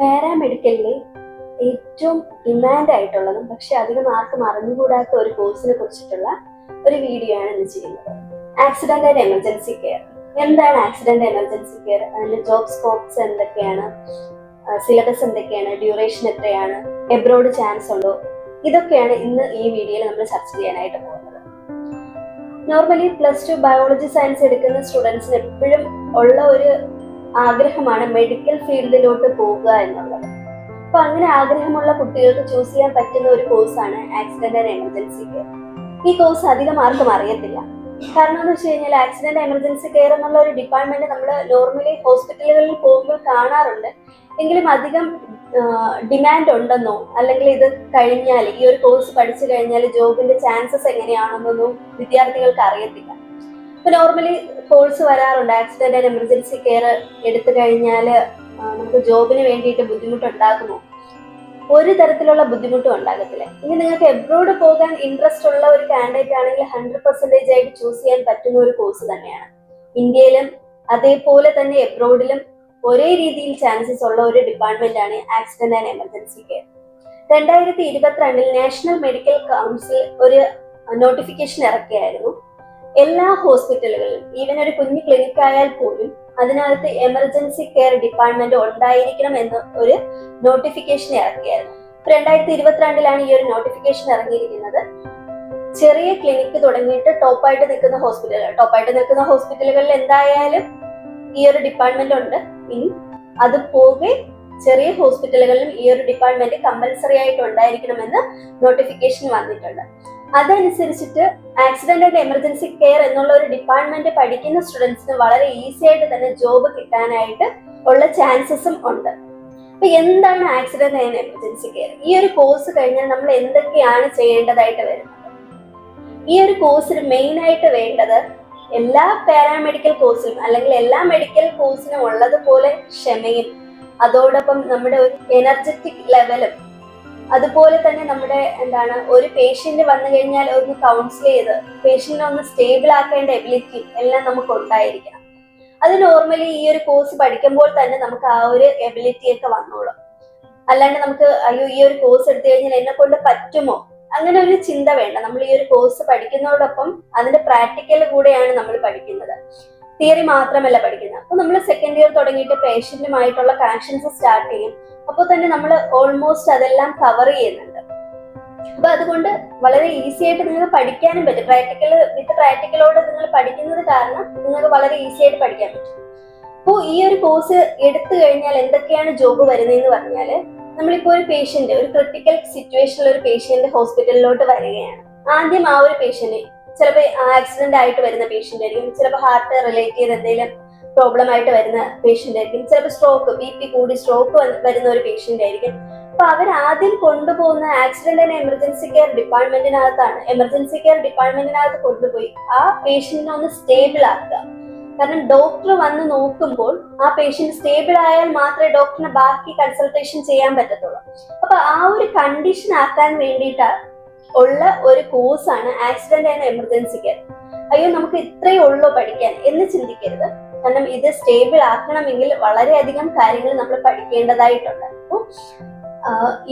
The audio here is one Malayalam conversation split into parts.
പാരാമെഡിക്കലിലെ ഏറ്റവും ഡിമാൻഡ് ആയിട്ടുള്ളതും പക്ഷെ അധികം ആർക്കും അറിഞ്ഞുകൂടാത്ത ഒരു കോഴ്സിനെ കുറിച്ചിട്ടുള്ള ഒരു വീഡിയോ ആണ് ഇന്ന് ചെയ്യുന്നത്. Accident and emergency care. എന്താണ് ആക്സിഡന്റ് എമർജൻസി കെയർ? അതിന്റെ ജോബ് സ്കോപ്സ് എന്തൊക്കെയാണ്, സിലബസ് എന്തൊക്കെയാണ്, ഡ്യൂറേഷൻ എത്രയാണ്, എബ്രോഡ് ചാൻസ് ഉണ്ടോ, ഇതൊക്കെയാണ് ഇന്ന് ഈ വീഡിയോയിൽ നമ്മൾ ചർച്ച ചെയ്യാനായിട്ട് പോകുന്നത്. നോർമലി +2 ബയോളജി സയൻസ് എടുക്കുന്ന സ്റ്റുഡൻസിന് എപ്പോഴും ഉള്ള ഒരു ആഗ്രഹമാണ് മെഡിക്കൽ ഫീൽഡിലോട്ട് പോകുക എന്നുള്ളത്. അപ്പൊ അങ്ങനെ ആഗ്രഹമുള്ള കുട്ടികൾക്ക് ചൂസ് ചെയ്യാൻ പറ്റുന്ന ഒരു കോഴ്സാണ് ആക്സിഡന്റ് ആൻഡ് എമർജൻസി കെയർ. ഈ കോഴ്സ് അധികം ആർക്കും അറിയത്തില്ല. കാരണം എന്ന് വെച്ച് കഴിഞ്ഞാൽ ആക്സിഡന്റ് എമർജൻസി കെയർ എന്നുള്ള ഒരു ഡിപ്പാർട്ട്മെന്റ് നമ്മൾ നോർമലി ഹോസ്പിറ്റലുകളിൽ പോകുമ്പോൾ കാണാറുണ്ട്. എങ്കിലും അധികം ഡിമാൻഡ് ഉണ്ടെന്നോ അല്ലെങ്കിൽ ഇത് കഴിഞ്ഞാൽ ഈ ഒരു കോഴ്സ് പഠിച്ചു കഴിഞ്ഞാൽ ജോബിന്റെ ചാൻസസ് എങ്ങനെയാണെന്നൊന്നും വിദ്യാർത്ഥികൾക്ക് അറിയത്തില്ല. ഇപ്പൊ നോർമലി കോഴ്സ് വരാറുണ്ട്, ആക്സിഡന്റ് ആൻഡ് എമർജൻസി കെയർ എടുത്തു കഴിഞ്ഞാൽ നമുക്ക് ജോബിന് വേണ്ടിയിട്ട് ബുദ്ധിമുട്ടുണ്ടാകുമോ? ഒരു തരത്തിലുള്ള ബുദ്ധിമുട്ടും ഉണ്ടാകത്തില്ല. ഇനി നിങ്ങൾക്ക് എബ്രോഡ് പോകാൻ ഇൻട്രസ്റ്റ് ഉള്ള ഒരു കാൻഡിഡേറ്റ് ആണെങ്കിൽ 100% ആയിട്ട് ചൂസ് ചെയ്യാൻ പറ്റുന്ന ഒരു കോഴ്സ് തന്നെയാണ്. ഇന്ത്യയിലും അതേപോലെ തന്നെ എബ്രോഡിലും ഒരേ രീതിയിൽ ചാൻസസ് ഉള്ള ഒരു ഡിപ്പാർട്ട്മെന്റ് ആണ് accident and emergency care. 2022 national medical council ഒരു നോട്ടിഫിക്കേഷൻ ഇറക്കിയായിരുന്നു. എല്ലാ ഹോസ്പിറ്റലുകളിലും, ഈവൻ ഒരു കുഞ്ഞു ക്ലിനിക് ആയാൽ പോലും അതിനകത്ത് എമർജൻസി കെയർ ഡിപ്പാർട്ട്മെന്റ് ഉണ്ടായിരിക്കണം എന്ന് ഒരു നോട്ടിഫിക്കേഷൻ ഇറക്കിയായിരുന്നു. 2022 ഈ ഒരു നോട്ടിഫിക്കേഷൻ ഇറങ്ങിയിരിക്കുന്നത്. ചെറിയ ക്ലിനിക്ക് തുടങ്ങിയിട്ട് ടോപ്പായിട്ട് നിൽക്കുന്ന ഹോസ്പിറ്റലുകളിൽ എന്തായാലും ഈ ഒരു ഡിപ്പാർട്ട്മെന്റ് ഉണ്ട്. ഇനി അത് പോകെ ചെറിയ ഹോസ്പിറ്റലുകളിലും ഈ ഒരു ഡിപ്പാർട്ട്മെന്റ് കമ്പൽസറി ആയിട്ട് ഉണ്ടായിരിക്കണമെന്ന് നോട്ടിഫിക്കേഷൻ വന്നിട്ടുണ്ട്. അതനുസരിച്ചിട്ട് ആക്സിഡന്റ് ആൻഡ് എമർജൻസി കെയർ എന്നുള്ള ഒരു ഡിപ്പാർട്ട്മെന്റ് പഠിക്കുന്ന സ്റ്റുഡൻസിന് വളരെ ഈസി ആയിട്ട് തന്നെ ജോബ് കിട്ടാനായിട്ട് ഉള്ള ചാൻസസും ഉണ്ട്. അപ്പൊ എന്താണ് ആക്സിഡന്റ് ആൻഡ് എമർജൻസി കെയർ? ഈ ഒരു കോഴ്സ് കഴിഞ്ഞാൽ നമ്മൾ എന്തൊക്കെയാണ് ചെയ്യേണ്ടതായിട്ട് വരുന്നത്? ഈ ഒരു കോഴ്സിന് മെയിൻ ആയിട്ട് വേണ്ടത് എല്ലാ പാരാമെഡിക്കൽ കോഴ്സിലും അല്ലെങ്കിൽ എല്ലാ മെഡിക്കൽ കോഴ്സിനും ഉള്ളതുപോലെ ക്ഷമയും, അതോടൊപ്പം നമ്മുടെ ഒരു എനർജറ്റിക് ലെവലും, അതുപോലെ തന്നെ നമ്മുടെ ഒരു പേഷ്യന്റ് വന്നു കഴിഞ്ഞാൽ ഒന്ന് കൗൺസിൽ ചെയ്ത് പേഷ്യന്റിനെ ഒന്ന് സ്റ്റേബിൾ ആക്കേണ്ട എബിലിറ്റി എല്ലാം നമുക്ക് ഉണ്ടായിരിക്കണം. അത് നോർമലി ഈ ഒരു കോഴ്സ് പഠിക്കുമ്പോൾ തന്നെ നമുക്ക് ആ ഒരു എബിലിറ്റി ഒക്കെ വന്നോളും. അല്ലാണ്ട് നമുക്ക് അയ്യോ ഈ ഒരു കോഴ്സ് എടുത്തു കഴിഞ്ഞാൽ എന്നെ കൊണ്ട് പറ്റുമോ, അങ്ങനെ ഒരു ചിന്ത വേണ്ട. നമ്മൾ ഈ ഒരു കോഴ്സ് പഠിക്കുന്നതോടൊപ്പം അതിന്റെ പ്രാക്ടിക്കൽ കൂടെയാണ് നമ്മൾ പഠിക്കുന്നത്, തിയറി മാത്രമല്ല പഠിക്കുന്നത്. അപ്പൊ നമ്മൾ സെക്കൻഡ് ഇയർ തുടങ്ങിയിട്ട് പേഷ്യന്റുമായിട്ടുള്ള കണക്ഷൻസ് സ്റ്റാർട്ട് ചെയ്യും. അപ്പോൾ തന്നെ നമ്മൾ ഓൾമോസ്റ്റ് അതെല്ലാം കവർ ചെയ്യുന്നുണ്ട്. അപ്പൊ അതുകൊണ്ട് വളരെ ഈസി ആയിട്ട് നിങ്ങൾക്ക് പഠിക്കാനും പറ്റും. പ്രാക്ടിക്കലോട് നിങ്ങൾ പഠിക്കുന്നത് കാരണം നിങ്ങൾക്ക് വളരെ ഈസി ആയിട്ട് പഠിക്കാൻ പറ്റും. അപ്പോൾ ഈ ഒരു കോഴ്സ് എടുത്തു കഴിഞ്ഞാൽ എന്തൊക്കെയാണ് ജോബ് വരുന്നതെന്ന് പറഞ്ഞാൽ, നമ്മളിപ്പോ ഒരു പേഷ്യന്റ്, ഒരു ക്രിട്ടിക്കൽ സിറ്റുവേഷനിൽ ഒരു പേഷ്യന്റ് ഹോസ്പിറ്റലിലോട്ട് വരികയാണ്. ആദ്യം ആ ഒരു പേഷ്യന്റ് ചിലപ്പോൾ ആക്സിഡന്റ് ആയിട്ട് വരുന്ന പേഷ്യന്റ് ആയിരിക്കും, ചിലപ്പോൾ ഹാർട്ട് റിലേറ്റ് ചെയ്ത് എന്തെങ്കിലും പ്രോബ്ലം ആയിട്ട് വരുന്ന പേഷ്യന്റ് ആയിരിക്കും, ചിലപ്പോൾ സ്ട്രോക്ക്, BP കൂടി സ്ട്രോക്ക് വരുന്ന ഒരു പേഷ്യന്റ് ആയിരിക്കും. അപ്പൊ അവരാദ്യം കൊണ്ടുപോകുന്ന ആക്സിഡന്റ് ആൻഡ് എമർജൻസി കെയർ ഡിപ്പാർട്ട്മെന്റിനകത്താണ്. എമർജൻസി കെയർ ഡിപ്പാർട്ട്മെന്റിനകത്ത് കൊണ്ടുപോയി ആ പേഷ്യന്റിനെ ഒന്ന് സ്റ്റേബിൾ ആക്കുക. കാരണം ഡോക്ടർ വന്ന് നോക്കുമ്പോൾ ആ പേഷ്യന്റ് സ്റ്റേബിൾ ആയാൽ മാത്രമേ ഡോക്ടറിന് ബാക്കി കൺസൾട്ടേഷൻ ചെയ്യാൻ പറ്റത്തുള്ളൂ. അപ്പൊ ആ ഒരു കണ്ടീഷൻ ആക്കാൻ വേണ്ടിയിട്ട് ഉള്ള ഒരു കോഴ്സാണ് ആക്സിഡന്റ് ആൻഡ് എമർജൻസി കെയർ. അയ്യോ നമുക്ക് ഇത്രയേ ഉള്ളൂ പഠിക്കാൻ എന്ന് ചിന്തിക്കരുത്. കാരണം ഇത് സ്റ്റേബിൾ ആക്കണമെങ്കിൽ വളരെയധികം കാര്യങ്ങൾ നമ്മൾ പഠിക്കേണ്ടതായിട്ടുണ്ട്. അപ്പോൾ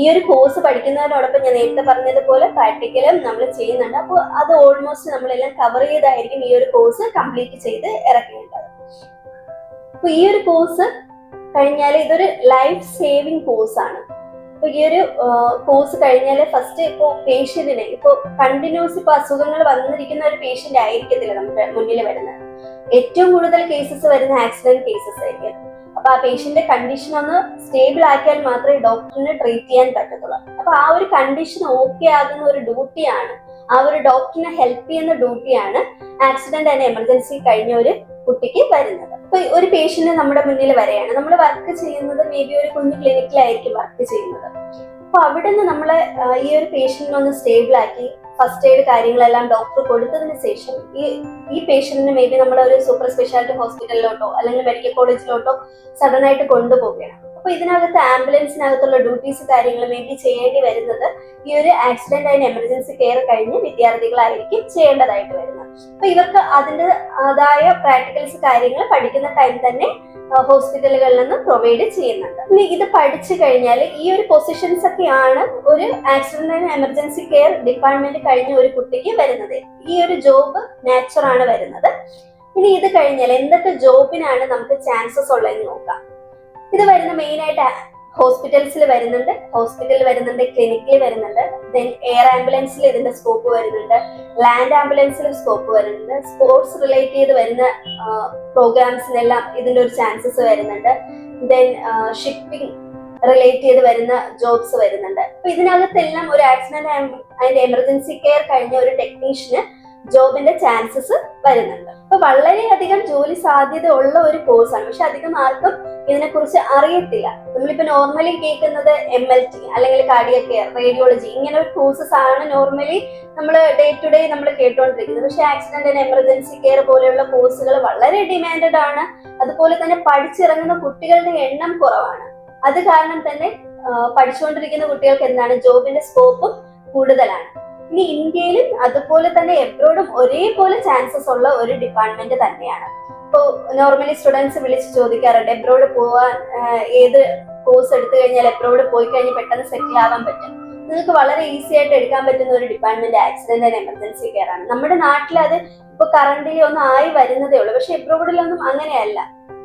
ഈ ഒരു കോഴ്സ് പഠിക്കുന്നതിനോടൊപ്പം ഞാൻ നേരത്തെ പറഞ്ഞതുപോലെ പ്രാക്ടിക്കലും നമ്മൾ ചെയ്യുന്നുണ്ട്. അപ്പോൾ അത് ഓൾമോസ്റ്റ് നമ്മളെല്ലാം കവർ ചെയ്തായിരിക്കും ഈ ഒരു കോഴ്സ് കംപ്ലീറ്റ് ചെയ്ത് ഇറക്കേണ്ടത്. അപ്പൊ ഈ ഒരു കോഴ്സ് കഴിഞ്ഞാൽ ഇതൊരു ലൈഫ് സേവിങ് കോഴ്സാണ്. അപ്പൊ ഈ ഒരു കോഴ്സ് കഴിഞ്ഞാൽ ഫസ്റ്റ് ഇപ്പോൾ പേഷ്യന്റിനെ, ഇപ്പോൾ കണ്ടിന്യൂസ് ഇപ്പൊ അസുഖങ്ങൾ വന്നിരിക്കുന്ന ഒരു പേഷ്യന്റ് ആയിരിക്കത്തില്ല നമ്മുടെ മുന്നിൽ വരുന്നത്. ഏറ്റവും കൂടുതൽ കേസസ് വരുന്ന ആക്സിഡന്റ് കേസസ് ആയിരിക്കും. അപ്പൊ ആ പേഷ്യന്റെ കണ്ടീഷൻ ഒന്ന് സ്റ്റേബിൾ ആക്കിയാൽ മാത്രമേ ഡോക്ടറിന് ട്രീറ്റ് ചെയ്യാൻ പറ്റത്തുള്ളൂ. അപ്പൊ ആ ഒരു കണ്ടീഷൻ ഓക്കെ ആകുന്ന ഒരു ഡ്യൂട്ടിയാണ്, ആ ഒരു ഡോക്ടറിനെ ഹെൽപ്പ് ചെയ്യുന്ന ഡ്യൂട്ടിയാണ് ആക്സിഡന്റ് ആൻഡ് എമർജൻസി കഴിഞ്ഞ ഒരു കുട്ടിക്ക് വരുന്നത്. ഇപ്പൊ ഒരു പേഷ്യന്റ് നമ്മുടെ മുന്നിൽ വരെയാണ്, നമ്മൾ വർക്ക് ചെയ്യുന്നത് മേ ബി ഒരു കുഞ്ഞു ക്ലിനിക്കിലായിരിക്കും വർക്ക് ചെയ്യുന്നത്. അപ്പൊ അവിടെ നിന്ന് നമ്മളെ ഈ ഒരു പേഷ്യന്റിനെ ഒന്ന് സ്റ്റേബിൾ ആക്കി ഫസ്റ്റ് എയ്ഡ് കാര്യങ്ങളെല്ലാം ഡോക്ടർ കൊടുത്തതിന് ശേഷം ഈ പേഷ്യന്റിന് മേ ബി നമ്മൾ ഒരു സൂപ്പർ സ്പെഷ്യാലിറ്റി ഹോസ്പിറ്റലിലോട്ടോ അല്ലെങ്കിൽ മെഡിക്കൽ കോളേജിലോട്ടോ സഡൻ ആയിട്ട് കൊണ്ടുപോവുകയാണ്. അപ്പൊ ഇതിനകത്ത് ആംബുലൻസിനകത്തുള്ള ഡ്യൂട്ടീസ് കാര്യങ്ങൾ മേ ബി ചെയ്യേണ്ടി വരുന്നത് ഈ ഒരു ആക്സിഡന്റ് ആൻഡ് എമർജൻസി കെയർ കഴിഞ്ഞ് വിദ്യാർത്ഥികളായിരിക്കും ചെയ്യേണ്ടതായിട്ട് വരുന്നത്. അപ്പൊ ഇവർക്ക് അതിൻ്റെതായ പ്രാക്ടിക്കൽസ് കാര്യങ്ങൾ പഠിക്കുന്ന ടൈം തന്നെ ഹോസ്പിറ്റലുകളിൽ നിന്ന് പ്രൊവൈഡ് ചെയ്യുന്നുണ്ട്. ഇനി ഇത് പഠിച്ചു കഴിഞ്ഞാൽ ഈ ഒരു പൊസിഷൻസ് ഒക്കെയാണ് ഒരു accident and emergency care department കഴിഞ്ഞ ഒരു കുട്ടിക്ക് വരുന്നത്. ഈ ഒരു ജോബ് നാച്ചർ ആണ് വരുന്നത്. ഇനി ഇത് കഴിഞ്ഞാൽ എന്തൊക്കെ ജോബിനാണ് നമുക്ക് ചാൻസസ് ഉള്ളതെന്ന് നോക്കാം. ഇത് വരുന്ന മെയിൻ ആയിട്ട് ഹോസ്പിറ്റൽസിൽ വരുന്നുണ്ട്, ക്ലിനിക്കിൽ വരുന്നുണ്ട്, ദെൻ എയർ ആംബുലൻസിൽ ഇതിന്റെ സ്കോപ്പ് വരുന്നുണ്ട്, ലാൻഡ് ആംബുലൻസിൽ സ്കോപ്പ് വരുന്നുണ്ട്, സ്പോർട്സ് റിലേറ്റ് ചെയ്ത് വരുന്ന പ്രോഗ്രാംസിനെല്ലാം ഇതിന്റെ ഒരു ചാൻസസ് വരുന്നുണ്ട്, ദെൻ ഷിപ്പിംഗ് റിലേറ്റ് ചെയ്ത് വരുന്ന ജോബ്സ് വരുന്നുണ്ട്. അപ്പൊ ഇതിനകത്തെല്ലാം ഒരു ആക്സിഡന്റ് ആൻഡ് എമർജൻസി കെയർ കഴിഞ്ഞ ഒരു ടെക്നീഷ്യന് ജോബിന്റെ ചാൻസസ് വരുന്നുണ്ട്. അപ്പൊ വളരെയധികം ജോലി സാധ്യത ഉള്ള ഒരു കോഴ്സാണ്. പക്ഷെ അധികം ആർക്കും ഇതിനെക്കുറിച്ച് അറിയത്തില്ല. നമ്മളിപ്പോ നോർമലി കേൾക്കുന്നത് MLT അല്ലെങ്കിൽ കാർഡിയക് കെയർ, റേഡിയോളജി, ഇങ്ങനെ ഒരു കോഴ്സസ് ആണ് നോർമലി നമ്മൾ ഡേ ടു ഡേ നമ്മൾ കേട്ടുകൊണ്ടിരിക്കുന്നത്. പക്ഷെ ആക്സിഡന്റ് ആൻഡ് എമർജൻസി കെയർ പോലെയുള്ള കോഴ്സുകൾ വളരെ ഡിമാൻഡഡ് ആണ്. അതുപോലെ തന്നെ പഠിച്ചിറങ്ങുന്ന കുട്ടികളുടെ എണ്ണം കുറവാണ്. അത് കാരണം തന്നെ പഠിച്ചുകൊണ്ടിരിക്കുന്ന കുട്ടികൾക്ക് എന്താണ് ജോബിന്റെ സ്കോപ്പും കൂടുതലാണ്. ഇനി ഇന്ത്യയിലും അതുപോലെ തന്നെ എബ്രോഡും ഒരേപോലെ ചാൻസസ് ഉള്ള ഒരു ഡിപ്പാർട്ട്മെന്റ് തന്നെയാണ്. ഇപ്പോൾ നോർമലി സ്റ്റുഡൻസ് വിളിച്ച് ചോദിക്കാറുണ്ട് എബ്രോഡ് പോവാൻ ഏത് കോഴ്സ് എടുത്തു കഴിഞ്ഞാൽ എബ്രോഡ് പോയി കഴിഞ്ഞ് പെട്ടെന്ന് സെറ്റിൽ ആവാൻ പറ്റും. നിങ്ങൾക്ക് വളരെ ഈസി ആയിട്ട് എടുക്കാൻ പറ്റുന്ന ഒരു department accident and emergency care ആണ്. നമ്മുടെ നാട്ടിൽ അത് ഇപ്പൊ കറന്റിലി ഒന്നും ആയി വരുന്നതേ ഉള്ളൂ. പക്ഷെ എബ്രോഡിലൊന്നും അങ്ങനെയല്ല.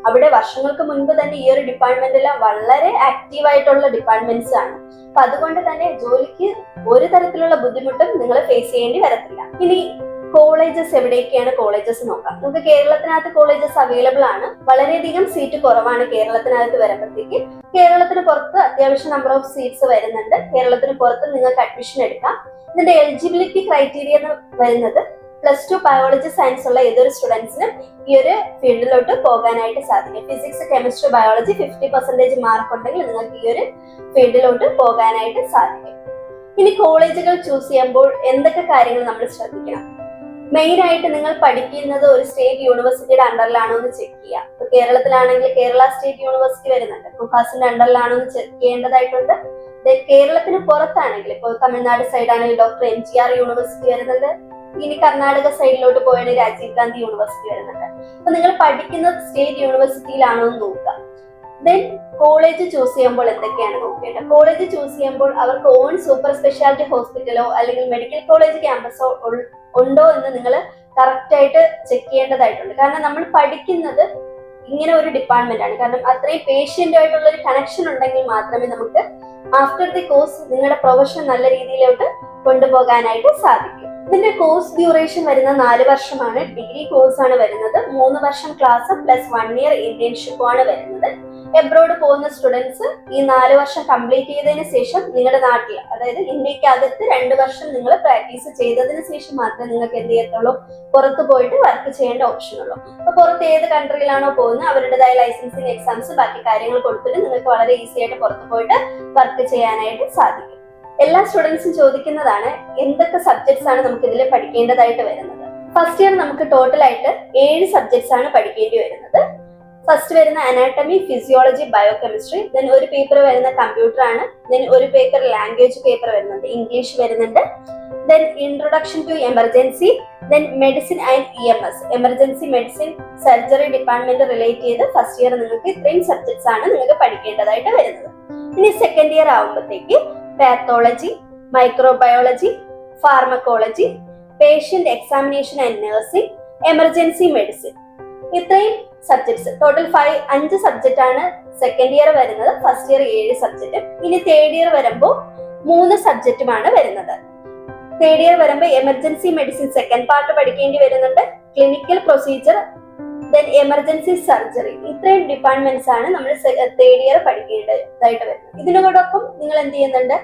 അവിടെ വർഷങ്ങൾക്ക് മുൻപ് തന്നെ ഈ ഒരു ഡിപ്പാർട്ട്മെന്റെല്ലാം വളരെ ആക്റ്റീവ് ആയിട്ടുള്ള ഡിപ്പാർട്ട്മെന്റ്സ് ആണ്. അപ്പൊ അതുകൊണ്ട് തന്നെ ജോലിക്ക് ഒരു തരത്തിലുള്ള ബുദ്ധിമുട്ടും നിങ്ങൾ ഫേസ് ചെയ്യേണ്ടി വരത്തില്ല. ഇനി കോളേജസ് എവിടെയൊക്കെയാണ് കോളേജസ് നോക്കാം. നമുക്ക് കേരളത്തിനകത്ത് കോളേജസ് അവൈലബിൾ ആണ്. വളരെയധികം സീറ്റ് കുറവാണ് കേരളത്തിനകത്ത് വരുമ്പോഴത്തേക്ക്. കേരളത്തിന് പുറത്ത് അത്യാവശ്യം നമ്പർ ഓഫ് സീറ്റ്സ് വരുന്നുണ്ട്. കേരളത്തിന് പുറത്ത് നിങ്ങൾക്ക് അഡ്മിഷൻ എടുക്കാം. ഇതിന്റെ എലിജിബിലിറ്റി ക്രൈറ്റീരിയ എന്ന് വരുന്നത് +2 ബയോളജി സയൻസ് ഉള്ള ഏതൊരു സ്റ്റുഡൻസിനും ഈ ഒരു ഫീൽഡിലോട്ട് പോകാനായിട്ട് സാധിക്കും. ഫിസിക്സ്, കെമിസ്ട്രി, ബയോളജി 50% മാർക്ക് ഉണ്ടെങ്കിൽ നിങ്ങൾക്ക് ഈ ഒരു ഫീൽഡിലോട്ട് പോകാനായിട്ട് സാധിക്കും. ഇനി കോളേജുകൾ ചൂസ് ചെയ്യുമ്പോൾ എന്തൊക്കെ കാര്യങ്ങൾ നമ്മൾ ശ്രദ്ധിക്കണം? മെയിൻ ആയിട്ട് നിങ്ങൾ പഠിക്കുന്നത് ഒരു സ്റ്റേറ്റ് യൂണിവേഴ്സിറ്റിയുടെ അണ്ടറിലാണോ എന്ന് ചെക്ക് ചെയ്യുക. ഇപ്പൊ കേരളത്തിലാണെങ്കിൽ കേരള സ്റ്റേറ്റ് യൂണിവേഴ്സിറ്റി വരുന്നുണ്ട്, കുഹാസിന്റെ അണ്ടറിലാണോ എന്ന് ചെക്ക് ചെയ്യേണ്ടതായിട്ടുണ്ട്. കേരളത്തിന് പുറത്താണെങ്കിൽ ഇപ്പോൾ തമിഴ്നാട് സൈഡ് ആണെങ്കിൽ ഡോക്ടർ MGR യൂണിവേഴ്സിറ്റി വരുന്നുണ്ട്. ഇനി കർണാടക സൈഡിലോട്ട് പോയാണെങ്കിൽ രാജീവ് ഗാന്ധി യൂണിവേഴ്സിറ്റി വരുന്നുണ്ട്. അപ്പൊ നിങ്ങൾ പഠിക്കുന്നത് സ്റ്റേറ്റ് യൂണിവേഴ്സിറ്റിയിലാണോ എന്ന് നോക്കുക. ദെൻ കോളേജ് ചൂസ് ചെയ്യുമ്പോൾ എന്തൊക്കെയാണ് നോക്കേണ്ടത്? കോളേജ് ചൂസ് ചെയ്യുമ്പോൾ അവർക്ക് ഓൺ സൂപ്പർ സ്പെഷ്യാലിറ്റി ഹോസ്പിറ്റലോ അല്ലെങ്കിൽ മെഡിക്കൽ കോളേജ് ക്യാമ്പസോ ഉണ്ടോ എന്ന് നിങ്ങൾ കറക്റ്റ് ആയിട്ട് ചെക്ക് ചെയ്യേണ്ടതായിട്ടുണ്ട്. കാരണം നമ്മൾ പഠിക്കുന്നത് ഇങ്ങനെ ഒരു ഡിപ്പാർട്ട്മെന്റ് ആണ്. കാരണം അത്രയും പേഷ്യന്റുമായിട്ടുള്ള ഒരു കണക്ഷൻ ഉണ്ടെങ്കിൽ മാത്രമേ നമുക്ക് ആഫ്റ്റർ ദി കോഴ്സ് നിങ്ങളുടെ പ്രൊഫഷൻ നല്ല രീതിയിലോട്ട് കൊണ്ടുപോകാനായിട്ട് സാധിക്കും. ഇതിന്റെ കോഴ്സ് ഡ്യൂറേഷൻ വരുന്ന 4 വർഷമാണ്. ഡിഗ്രി കോഴ്സ് ആണ് വരുന്നത്. 3 വർഷം ക്ലാസ് പ്ലസ് 1 ഇയർ ഇന്റേൺഷിപ്പും ആണ് വരുന്നത്. എബ്രോഡ് പോകുന്ന സ്റ്റുഡൻസ് ഈ 4 വർഷം കംപ്ലീറ്റ് ചെയ്തതിന് ശേഷം നിങ്ങളുടെ നാട്ടിൽ, അതായത് ഇന്ത്യക്ക് അകത്ത് 2 വർഷം നിങ്ങൾ പ്രാക്ടീസ് ചെയ്തതിന് ശേഷം മാത്രമേ നിങ്ങൾക്ക് എന്ത് ചെയ്യത്തുള്ളൂ, പുറത്ത് പോയിട്ട് വർക്ക് ചെയ്യേണ്ട ഓപ്ഷൻ ഉള്ളൂ. അപ്പൊ പുറത്ത് ഏത് കൺട്രിയിലാണോ പോകുന്നത് അവരുടേതായ ലൈസൻസിങ് എക്സാംസ് ബാക്കി കാര്യങ്ങൾ കൊടുത്തിട്ട് നിങ്ങൾക്ക് വളരെ ഈസി ആയിട്ട് പുറത്ത് പോയിട്ട് വർക്ക് ചെയ്യാനായിട്ട് സാധിക്കും. എല്ലാ സ്റ്റുഡൻസും ചോദിക്കുന്നതാണ് എന്തൊക്കെ സബ്ജക്ട്സ് ആണ് നമുക്ക് ഇതിൽ പഠിക്കേണ്ടതായിട്ട് വരുന്നത്. ഫസ്റ്റ് ഇയർ നമുക്ക് ടോട്ടൽ ആയിട്ട് 7 സബ്ജക്ട്സ് ആണ് പഠിക്കേണ്ടി വരുന്നത്. ഫസ്റ്റ് വരുന്ന അനാട്ടമി, ഫിസിയോളജി, ബയോകെമിസ്ട്രി. ദെൻ ഒരു പേപ്പർ വരുന്ന കമ്പ്യൂട്ടർ ആണ്. ദെൻ ഒരു പേപ്പർ ലാംഗ്വേജ് പേപ്പർ വരുന്നുണ്ട്, ഇംഗ്ലീഷ് വരുന്നുണ്ട്. Then introduction to emergency, then medicine and EMS, emergency medicine, surgery department relate ചെയ്ത് ഫസ്റ്റ് ഇയർ നിങ്ങൾക്ക് ഇത്രയും സബ്ജക്ട്സ് ആണ് നിങ്ങൾക്ക് പഠിക്കേണ്ടതായിട്ട് വരുന്നത്. ഇനി സെക്കൻഡ് ഇയർ ആവുമ്പോഴത്തേക്ക് pathology, microbiology, pharmacology, patient examination and nursing, emergency medicine, ഇത്രയും സബ്ജക്ട്സ് ടോട്ടൽ 5 സബ്ജക്റ്റ് ആണ് സെക്കൻഡ് ഇയർ വരുന്നത്. First year 7 subject. ഇനി തേർഡ് ഇയർ വരുമ്പോൾ 3 സബ്ജക്റ്റുമാണ് വരുന്നത്. തേർഡ് ഇയർ വരുമ്പോൾ എമർജൻസി മെഡിസിൻ സെക്കൻഡ് പാർട്ട് പഠിക്കേണ്ടി വരുന്നുണ്ട്, clinical procedure, then emergency surgery. ഇത്രയും ഡിപ്പാർട്ട്മെന്റ്സ് ആണ് നമ്മൾ തേർഡ് ഇയർ പഠിക്കേണ്ടതായിട്ട് വരുന്നത്. ഇതിനോടൊപ്പം നിങ്ങൾ എന്ത് ചെയ്യുന്നുണ്ട്,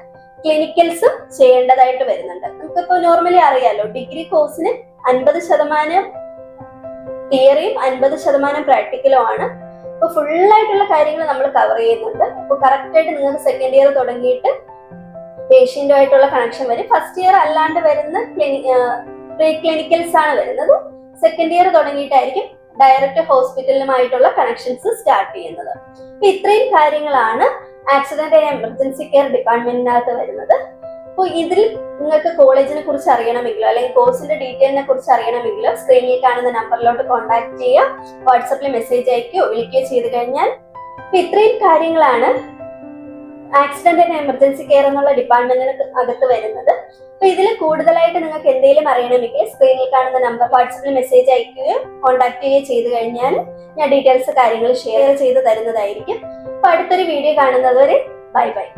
ക്ലിനിക്കൽസും ചെയ്യേണ്ടതായിട്ട് വരുന്നുണ്ട്. നമുക്കിപ്പോ നോർമലി അറിയാലോ, ഡിഗ്രി കോഴ്സിന് 50% തിയറിയും 50% പ്രാക്ടിക്കലും ആണ്. അപ്പൊ ഫുള്ളായിട്ടുള്ള കാര്യങ്ങൾ നമ്മൾ കവർ ചെയ്യുന്നുണ്ട്. അപ്പൊ കറക്റ്റ് ആയിട്ട് നിങ്ങൾക്ക് സെക്കൻഡ് ഇയർ തുടങ്ങിയിട്ട് പേഷ്യന്റുമായിട്ടുള്ള കണക്ഷൻ വരും. ഫസ്റ്റ് ഇയർ അല്ലാണ്ട് വരുന്ന പ്രീ ക്ലിനിക്കൽസ് ആണ് വരുന്നത്. സെക്കൻഡ് ഇയർ തുടങ്ങിയിട്ടായിരിക്കും ഡയറക്റ്റ് ഹോസ്പിറ്റലുമായിട്ടുള്ള കണക്ഷൻസ് സ്റ്റാർട്ട് ചെയ്യുന്നത്. അപ്പൊ ഇത്രയും കാര്യങ്ങളാണ് ആക്സിഡന്റ് ആൻഡ് എമർജൻസി കെയർ ഡിപ്പാർട്ട്മെന്റിനകത്ത് വരുന്നത്. അപ്പോൾ ഇതിൽ നിങ്ങൾക്ക് കോളേജിനെ കുറിച്ച് അറിയണമെങ്കിലോ അല്ലെങ്കിൽ കോഴ്സിന്റെ ഡീറ്റെയിലിനെ കുറിച്ച് അറിയണമെങ്കിലോ സ്ക്രീനിൽ കാണുന്ന നമ്പറിലോട്ട് കോൺടാക്ട് ചെയ്യുക, വാട്സപ്പിൽ മെസ്സേജ് അയക്കുകയോ വിളിക്കുകയോ ചെയ്ത് കഴിഞ്ഞാൽ. അപ്പൊ ഇത്രയും കാര്യങ്ങളാണ് ആക്സിഡന്റ് ആൻഡ് എമർജൻസി കെയർ എന്നുള്ള ഡിപ്പാർട്ട്മെന്റിന് അകത്ത് വരുന്നത്. അപ്പൊ ഇതിൽ കൂടുതലായിട്ട് നിങ്ങൾക്ക് എന്തെങ്കിലും അറിയണമെങ്കിൽ സ്ക്രീനിൽ കാണുന്ന നമ്പർ വാട്സപ്പിൽ മെസ്സേജ് അയക്കുകയോ കോൺടാക്ട് ചെയ്യുകയോ ചെയ്ത് കഴിഞ്ഞാൽ ഞാൻ ഡീറ്റെയിൽസ് കാര്യങ്ങൾ ഷെയർ ചെയ്ത് തരുന്നതായിരിക്കും. അപ്പൊ അടുത്തൊരു വീഡിയോ കാണുന്നത് വരെ ബൈ ബൈ.